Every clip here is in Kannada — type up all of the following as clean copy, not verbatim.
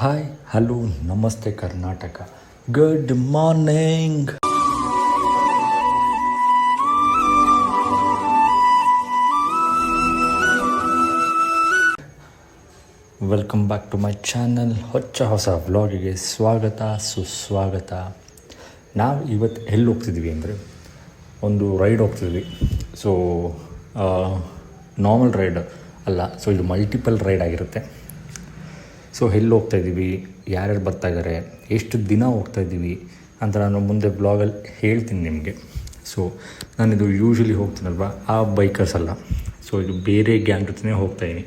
ಹಾಯ್ ಹಲೋ ನಮಸ್ತೆ Karnataka. Good morning. Welcome back to my channel. ಹೊಸ ವ್ಲಾಗಿಗೆ ಸ್ವಾಗತ ಸುಸ್ವಾಗತ. ನಾವು ಇವತ್ತು ಎಲ್ಲಿ ಹೋಗ್ತಿದ್ವಿ ಅಂದರೆ ಒಂದು ರೈಡ್ ಹೋಗ್ತಿದ್ವಿ. ಸೊ ನಾರ್ಮಲ್ ರೈಡ್ ಅಲ್ಲ, ಸೊ ಇದು ಮಲ್ಟಿಪಲ್ ರೈಡ್ ಆಗಿರುತ್ತೆ. ಸೊ ಎಲ್ಲಿ ಹೋಗ್ತಾಯಿದ್ದೀವಿ, ಯಾರ್ಯಾರು ಬರ್ತಾಯಿದ್ದಾರೆ, ಎಷ್ಟು ದಿನ ಹೋಗ್ತಾಯಿದ್ದೀವಿ ಅಂತ ನಾನು ಮುಂದೆ ಬ್ಲಾಗಲ್ಲಿ ಹೇಳ್ತೀನಿ ನಿಮಗೆ. ಸೊ ನಾನಿದು ಯೂಶ್ವಲಿ ಹೋಗ್ತೀನಲ್ವ, ಆ ಬೈಕರ್ಸ್ ಅಲ್ಲ. ಸೊ ಇದು ಬೇರೆ ಗ್ಯಾಂಗ್ ಜೊತೆ ಹೋಗ್ತಾಯಿದ್ದೀನಿ.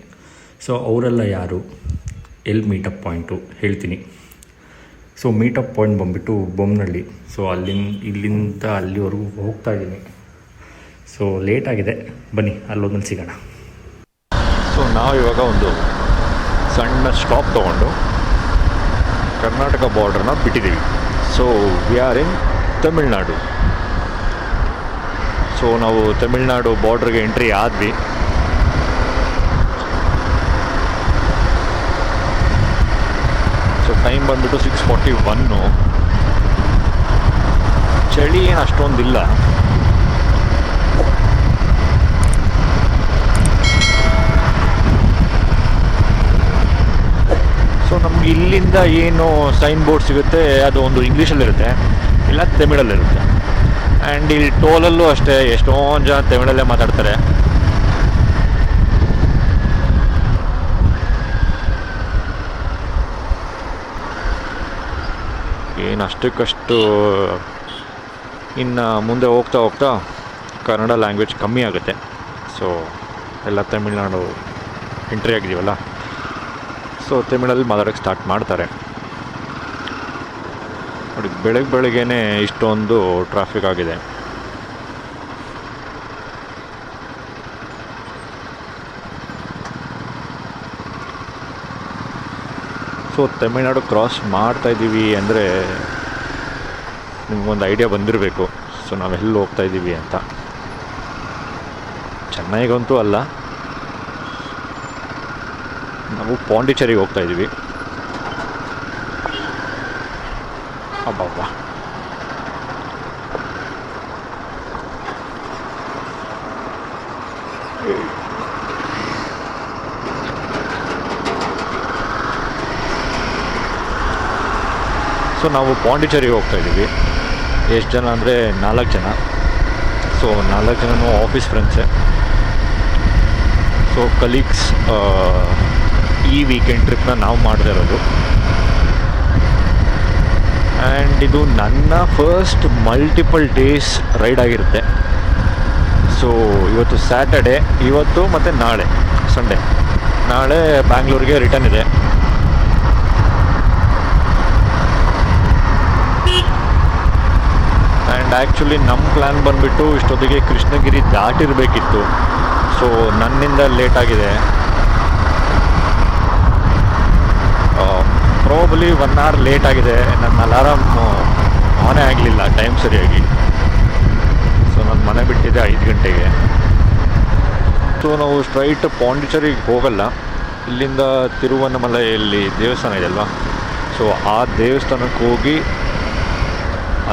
ಸೊ ಅವರೆಲ್ಲ ಯಾರು, ಎಲ್ಲಿ ಮೀಟಪ್ ಪಾಯಿಂಟು ಹೇಳ್ತೀನಿ. ಸೊ ಮೀಟಪ್ ಪಾಯಿಂಟ್ ಬಂದುಬಿಟ್ಟು ಬೊಮ್ಮನಹಳ್ಳಿ. ಸೊ ಇಲ್ಲಿಂದ ಅಲ್ಲಿವರೆಗೂ ಹೋಗ್ತಾಯಿದ್ದೀನಿ. ಸೊ ಲೇಟಾಗಿದೆ, ಬನ್ನಿ ಅಲ್ಲೊಂದು ಸಿಗೋಣ. ಸೊ ನಾವು ಇವಾಗ ಒಂದು ಸಣ್ಣ ಸ್ಟಾಪ್ ತೊಗೊಂಡು ಕರ್ನಾಟಕ ಬಾರ್ಡ್ರನ್ನ ಬಿಟ್ಟಿದ್ದೀವಿ. So we are in Tamil Nadu. So ನಾವು ತಮಿಳ್ನಾಡು ಬಾರ್ಡ್ರಿಗೆ ಎಂಟ್ರಿ ಆದ್ವಿ. ಸೊ ಟೈಮ್ ಬಂದುಬಿಟ್ಟು 6:41. ಚಳಿ ಏನು ಅಷ್ಟೊಂದಿಲ್ಲ. ಸೊ ನಮ್ಗೆ ಇಲ್ಲಿಂದ ಏನು ಸೈನ್ ಬೋರ್ಡ್ ಸಿಗುತ್ತೆ ಅದು ಒಂದು ಇಂಗ್ಲೀಷಲ್ಲಿರುತ್ತೆ, ಇಲ್ಲ ತಮಿಳಲ್ಲಿರುತ್ತೆ. ಆ್ಯಂಡ್ ಇಲ್ಲಿ ಟೋಲಲ್ಲೂ ಅಷ್ಟೇ ಎಷ್ಟೊಂದು ಜನ ತಮಿಳಲ್ಲೇ ಮಾತಾಡ್ತಾರೆ. ಏನು ಅಷ್ಟಕ್ಕಷ್ಟು ಇನ್ನು ಮುಂದೆ ಹೋಗ್ತಾ ಹೋಗ್ತಾ ಕನ್ನಡ ಲ್ಯಾಂಗ್ವೇಜ್ ಕಮ್ಮಿ ಆಗುತ್ತೆ. ಸೊ ಎಲ್ಲ ತಮಿಳ್ನಾಡು ಎಂಟ್ರಿ ಆಗಿದ್ದೀವಲ್ಲ, ಸೊ ತಮಿಳಲ್ಲಿ ಮಾತಾಡೋಕ್ಕೆ ಸ್ಟಾರ್ಟ್ ಮಾಡ್ತಾರೆ. ನೋಡಿ, ಬೆಳಗ್ಗೆನೇ ಇಷ್ಟೊಂದು ಟ್ರಾಫಿಕ್ ಆಗಿದೆ. ಸೊ ತಮಿಳ್ನಾಡು ಕ್ರಾಸ್ ಮಾಡ್ತಾಯಿದ್ದೀವಿ ಅಂದರೆ ನಿಮಗೊಂದು ಐಡಿಯಾ ಬಂದಿರಬೇಕು. ಸೊ ನಾವೆಲ್ಲಿ ಹೋಗ್ತಾಯಿದ್ದೀವಿ ಅಂತ. ಚೆನ್ನೈಗಂತೂ ಅಲ್ಲ, ನಾವು ಪಾಂಡಿಚೇರಿಗೆ ಹೋಗ್ತಾಯಿದ್ದೀವಿ. ಅಬ್ಬಬ್ಬ, ಸೊ ನಾವು ಪಾಂಡಿಚೇರಿಗೆ ಹೋಗ್ತಾಯಿದ್ದೀವಿ. ಎಷ್ಟು ಜನ ಅಂದರೆ 4 ಜನ. ಸೊ 4 ಜನನೂ ಆಫೀಸ್ ಫ್ರೆಂಡ್ಸೇ. ಸೊ ಕಲೀಗ್ಸ್ ಈ ವೀಕೆಂಡ್ ಟ್ರಿಪ್ನ ನಾವು ಮಾಡ್ತಿರೋದು. ಆ್ಯಂಡ್ ಇದು ನನ್ನ ಫಸ್ಟ್ ಮಲ್ಟಿಪಲ್ ಡೇಸ್ ರೈಡ್ ಆಗಿರುತ್ತೆ. ಸೊ ಇವತ್ತು ಸ್ಯಾಟರ್ಡೆ, ಇವತ್ತು ಮತ್ತು ನಾಳೆ ಸಂಡೇ. ನಾಳೆ ಬ್ಯಾಂಗ್ಳೂರಿಗೆ ರಿಟರ್ನ್ ಇದೆ. ಆ್ಯಂಡ್ ಆ್ಯಕ್ಚುಲಿ ನಮ್ಮ ಪ್ಲ್ಯಾನ್ ಬಂದುಬಿಟ್ಟು ಇಷ್ಟೊತ್ತಿಗೆ ಕೃಷ್ಣಗಿರಿ ದಾಟಿರಬೇಕಿತ್ತು. ಸೊ ನನ್ನಿಂದ ಲೇಟಾಗಿದೆ. ಪ್ರಾಬಲಿ 1 hour ಲೇಟ್ ಆಗಿದೆ. ನನ್ನ ಅಲಾರಾಮ್ ಆನೇ ಆಗಲಿಲ್ಲ ಟೈಮ್ ಸರಿಯಾಗಿ. ಸೊ ನಾನು ಮನೆ ಬಿಟ್ಟಿದ್ದೆ 5 ಗಂಟೆಗೆ. ಸೊ ನಾವು ಸ್ಟ್ರೈಟ್ ಪಾಂಡಿಚೇರಿಗೆ ಹೋಗಲ್ಲ. ಇಲ್ಲಿಂದ ತಿರುವಣ್ಣಮಲೈಯಲ್ಲಿ ದೇವಸ್ಥಾನ ಇದೆಯಲ್ವ, ಸೊ ಆ ದೇವಸ್ಥಾನಕ್ಕೆ ಹೋಗಿ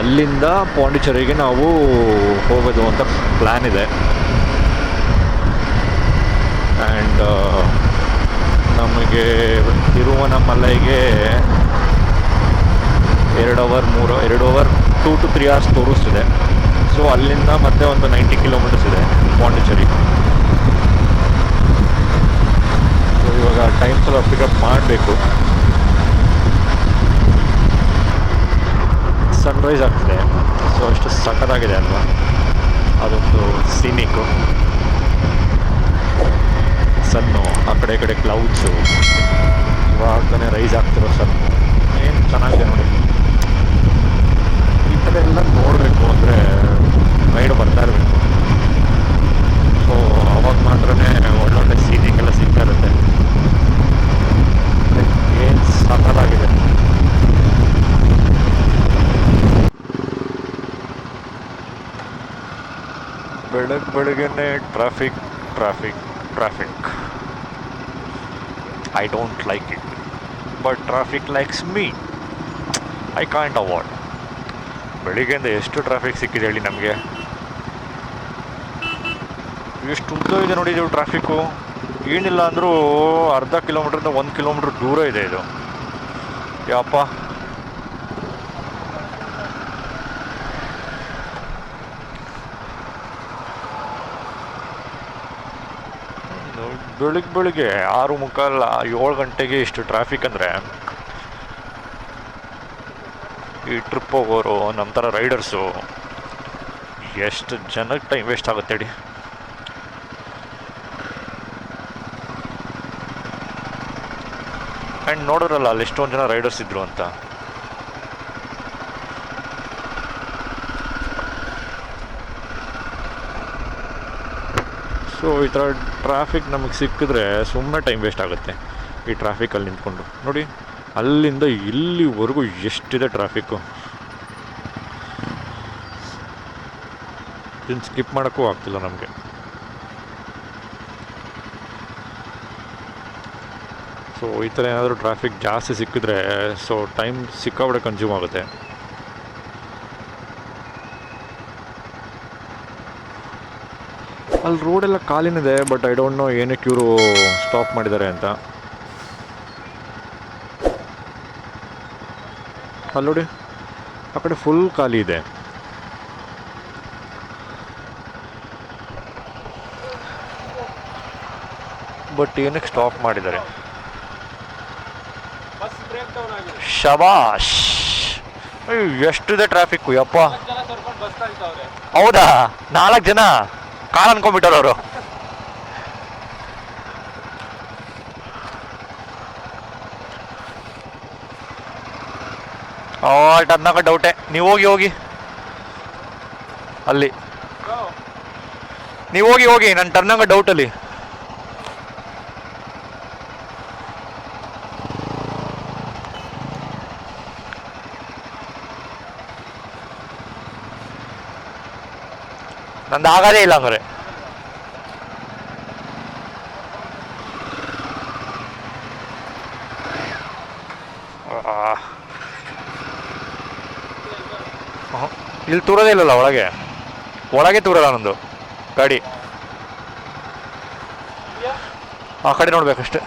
ಅಲ್ಲಿಂದ ಪಾಂಡಿಚೇರಿಗೆ ನಾವು ಹೋಗೋದು ಅಂತ ಪ್ಲ್ಯಾನ್ ಇದೆ. ಆ್ಯಂಡ್ ನಮಗೆ ತಿರುವಣ್ಣಮಲೈಗೆ 2 ಅವರ್ 2 to 3 hours ತೋರಿಸ್ತಿದೆ. ಸೊ ಅಲ್ಲಿಂದ ಮತ್ತೆ ಒಂದು 90 kilometers ಇದೆ ಪಾಂಡಿಚೇರಿ. ಸೊ ಇವಾಗ ಟೈಮ್ ಸ್ವಲ್ಪ ಪಿಕಪ್ ಮಾಡಬೇಕು. ಸನ್ರೈಸ್ ಆಗ್ತಿದೆ. ಸೊ ಅಷ್ಟು ಸಖತ್ತಾಗಿದೆ ಅಲ್ವಾ, ಅದೊಂದು ಸೀನಿಕ್ಕು. ಸನ್ನು ಆ ಕಡೆ ಈ ಕಡೆ ಕ್ಲೌಡ್ಸು, ಇವಾಗಲೇ ರೈಸ್ ಆಗ್ತಿರೋ ಸನ್ನು ಏನು ಚೆನ್ನಾಗಿದೆ ನೋಡಿ. ಈ ಥರ ಎಲ್ಲ ನೋಡಬೇಕು ಅಂದರೆ ರೈಡ್ ಬರ್ತಾ ಇರಬೇಕು. ಸೊ ಅವಾಗ ಮಾತ್ರನೇ ಒಳ್ಳೊಳ್ಳೆ ಸೀನಿಂಗ್ ಸಿಗ್ತಾ ಇರುತ್ತೆ. ಏನು ಸಖತ್ತಾಗಿದೆ. ಬೆಳಗ್ಗೆನೇ traffic. I don't like it. But traffic likes me. I can't avoid. ಬೆಳಿಗ್ಗೆಯಿಂದ ಎಷ್ಟು ಟ್ರಾಫಿಕ್ ಸಿಕ್ಕಿದೆ ಹೇಳಿ ನಮಗೆ. ಎಷ್ಟು ಉದ್ದ ಇದೆ ನೋಡಿ ಇದು ಟ್ರಾಫಿಕ್ಕು. ಏನಿಲ್ಲ ಅಂದರೂ ಅರ್ಧ ಕಿಲೋಮೀಟ್ರಿಂದ 1 ಕಿಲೋಮೀಟ್ರ್ ದೂರ ಇದೆ ಇದು. ಯಪ್ಪ, ಬೆಳಿಗ್ಗೆ 6:45 7 ಗಂಟೆಗೆ ಇಷ್ಟು ಟ್ರಾಫಿಕ್ ಅಂದರೆ ಈ ಟ್ರಿಪ್ ಹೋಗೋರು ನಮ್ಮ ಥರ ರೈಡರ್ಸು ಎಷ್ಟು ಜನಕ್ಕೆ ಟೈಮ್ ವೇಸ್ಟ್ ಆಗುತ್ತೆ ಹೇಳಿ. ಆ್ಯಂಡ್ ನೋಡೋರಲ್ಲ ಅಲ್ಲಿ ಎಷ್ಟೊಂದು ಜನ ರೈಡರ್ಸ್ ಇದ್ರು ಅಂತ. ಸೊ ಈ ಥರ ಟ್ರಾಫಿಕ್ ನಮಗೆ ಸಿಕ್ಕಿದ್ರೆ ಸುಮ್ಮನೆ ಟೈಮ್ ವೇಸ್ಟ್ ಆಗುತ್ತೆ ಈ ಟ್ರಾಫಿಕಲ್ಲಿ ನಿಂತ್ಕೊಂಡು. ನೋಡಿ ಅಲ್ಲಿಂದ ಇಲ್ಲಿವರೆಗೂ ಎಷ್ಟಿದೆ ಟ್ರಾಫಿಕ್ಕು. ಇದನ್ನು ಸ್ಕಿಪ್ ಮಾಡೋಕ್ಕೂ ಆಗ್ತಿಲ್ಲ ನಮಗೆ. ಸೊ ಈ ಥರ ಏನಾದರೂ ಟ್ರಾಫಿಕ್ ಜಾಸ್ತಿ ಸಿಕ್ಕಿದ್ರೆ ಸೊ ಟೈಮ್ ಸಿಕ್ಕಾಬಿಡೆ ಕನ್ಸ್ಯೂಮ್ ಆಗುತ್ತೆ. ಅಲ್ಲಿ ರೋಡೆಲ್ಲ ಖಾಲಿನಿದೆ, ಬಟ್ ಐ ಡೋಂಟ್ ನೋ ಏನಕ್ಕೆ ಇವರು ಸ್ಟಾಪ್ ಮಾಡಿದ್ದಾರೆ ಅಂತ. ಅಲ್ಲಿ ನೋಡಿ ಆ ಕಡೆ ಫುಲ್ ಖಾಲಿ ಇದೆ. ಬಟ್ ಏನಕ್ಕೆ ಸ್ಟಾಪ್ ಮಾಡಿದ್ದಾರೆ? ಶಬಾಷ್. ಎಷ್ಟಿದೆ ಟ್ರಾಫಿಕ್ಕು ಯಪ್ಪ. ಹೌದಾ, 4 ಜನ ಕಾರ್ ಅನ್ಕೊಂಡ್ಬಿಟ್ಟಾರ ಅವರು. ಅದನ್ನಾಗ ಡೌಟೆ. ನೀವು ಹೋಗಿ ಅಲ್ಲಿ, ನೀವು ಹೋಗಿ ನನ್ನ ಟರ್ನಾಗ ಡೌಟಲ್ಲಿ. ನಂದು ಆಗೋದೇ ಇಲ್ಲ ಹಂಗಾರೆ. ಇಲ್ಲಿ ತೂರೋದೇ ಇಲ್ಲಲ್ಲ, ಒಳಗೆ ತೂರಲ್ಲ ನಂದು ಗಾಡಿ. ಆ ಕಡೆ ನೋಡ್ಬೇಕಷ್ಟೆ.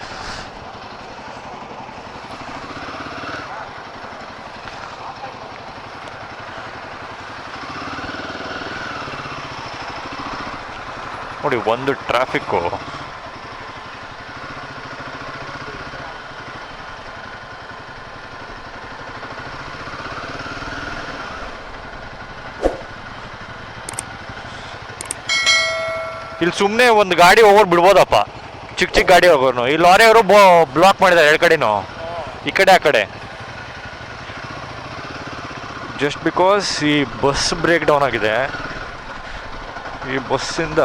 ನೋಡಿ ಒಂದು ಟ್ರಾಫಿಕ್ಕು ಇಲ್ಲಿ ಸುಮ್ಮನೆ ಒಂದು ಗಾಡಿ ಹೋಗೋರು ಬಿಡ್ಬೋದಪ್ಪ, ಚಿಕ್ಕ ಗಾಡಿ ಹೋಗೋರು. ಈ ಲಾರಿಯವರು ಬ್ಲಾಕ್ ಮಾಡಿದ್ದಾರೆ 2 ಕಡೆನೂ, ಈ ಕಡೆ ಆ ಕಡೆ. ಜಸ್ಟ್ ಬಿಕಾಸ್ ಈ ಬಸ್ ಬ್ರೇಕ್ ಡೌನ್ ಆಗಿದೆ. ಈ ಬಸ್ಸಿಂದ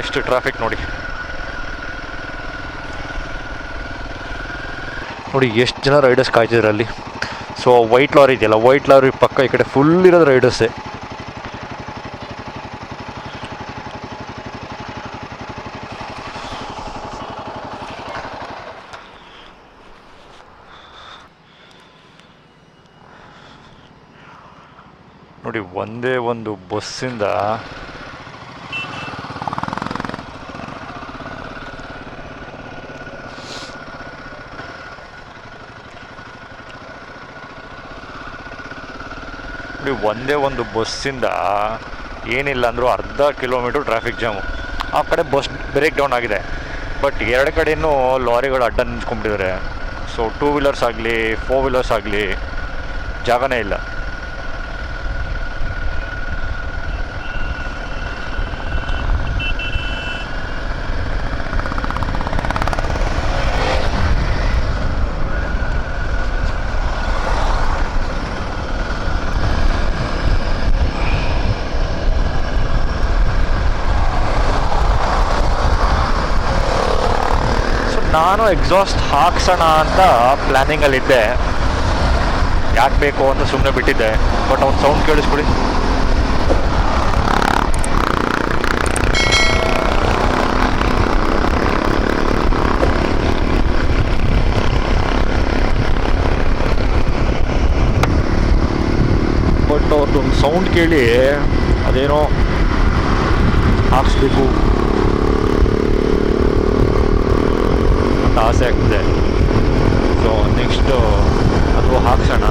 ಎಷ್ಟು ಟ್ರಾಫಿಕ್ ನೋಡಿ ಎಷ್ಟು ಜನ ರೈಡರ್ಸ್ ಕಾಯ್ತಿದ್ರು ಅಲ್ಲಿ. ಸೊ ವೈಟ್ ಲಾರಿ ಇದೆಯಲ್ಲ, ವೈಟ್ ಲಾರಿ ಪಕ್ಕ ಈ ಕಡೆ ಫುಲ್ ಇರೋದು ರೈಡರ್ಸೇ. ನೋಡಿ ಒಂದೇ ಒಂದು ಬಸ್ಸಿಂದ ಏನಿಲ್ಲ ಅಂದರೂ ಅರ್ಧ ಕಿಲೋಮೀಟ್ರ್ ಟ್ರಾಫಿಕ್ ಜಾಮು. ಆ ಕಡೆ ಬಸ್ ಬ್ರೇಕ್ ಡೌನ್ ಆಗಿದೆ, ಬಟ್ 2 ಕಡೆಯೂ ಲಾರಿಗಳು ಅಡ್ಡ ನಿಂತ್ಕೊಂಡ್ಬಿಟ್ಟಿದ್ದಾರೆ. ಸೊ 2 ವೀಲರ್ಸ್ ಆಗಲಿ 4 ವೀಲರ್ಸ್ ಆಗಲಿ ಜಾಗನೇ ಇಲ್ಲ. ನಾನು ಎಕ್ಸಾಸ್ಟ್ ಹಾಕ್ಸೋಣ ಅಂತ ಪ್ಲ್ಯಾನಿಂಗಲ್ಲಿದ್ದೆ, ಯಾಕೆ ಬೇಕು ಅಂತ ಸುಮ್ಮನೆ ಬಿಟ್ಟಿದ್ದೆ. ಬಟ್ ಅವ್ನು ಸೌಂಡ್ ಕೇಳಿಸ್ಬಿಡಿ. ಸೌಂಡ್ ಕೇಳಿ ಅದೇನೋ ಹಾಕ್ಸ್ಬೇಕು ಅಂತ ಆಸೆ ಆಗ್ತದೆ. ಸೊ ನೆಕ್ಸ್ಟು ಅದು ಹಾಕ್ಸೋಣ.